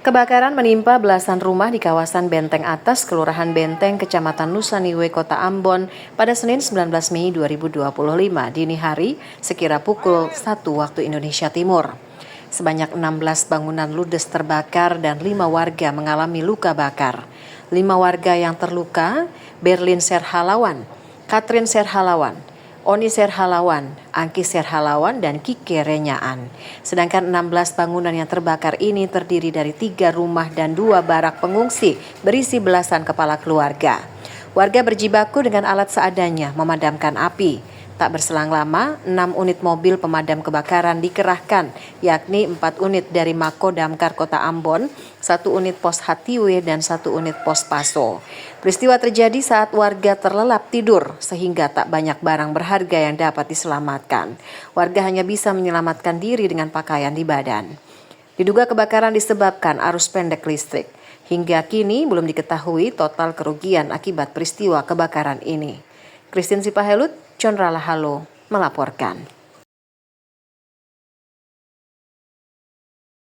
Kebakaran menimpa belasan rumah di kawasan Benteng Atas, Kelurahan Benteng, Kecamatan Nusaniwe, Kota Ambon pada Senin 19 Mei 2025 dini hari sekira pukul 1 waktu Indonesia Timur. Sebanyak 16 bangunan ludes terbakar dan 5 warga mengalami luka bakar. 5 warga yang terluka, Berlin Serhalawan, Katrin Serhalawan, Oni Serhalawan, Angki Serhalawan, dan Kike Renyaan. Sedangkan 16 bangunan yang terbakar ini terdiri dari 3 rumah dan 2 barak pengungsi berisi belasan kepala keluarga. Warga berjibaku dengan alat seadanya memadamkan api. Tak berselang lama, 6 unit mobil pemadam kebakaran dikerahkan, yakni 4 unit dari Mako Damkar Kota Ambon, 1 unit pos Hatiwe, dan 1 unit pos Paso. Peristiwa terjadi saat warga terlelap tidur, sehingga tak banyak barang berharga yang dapat diselamatkan. Warga hanya bisa menyelamatkan diri dengan pakaian di badan. Diduga kebakaran disebabkan arus pendek listrik. Hingga kini belum diketahui total kerugian akibat peristiwa kebakaran ini. Christine Sipahelut, Conrala Halo, melaporkan.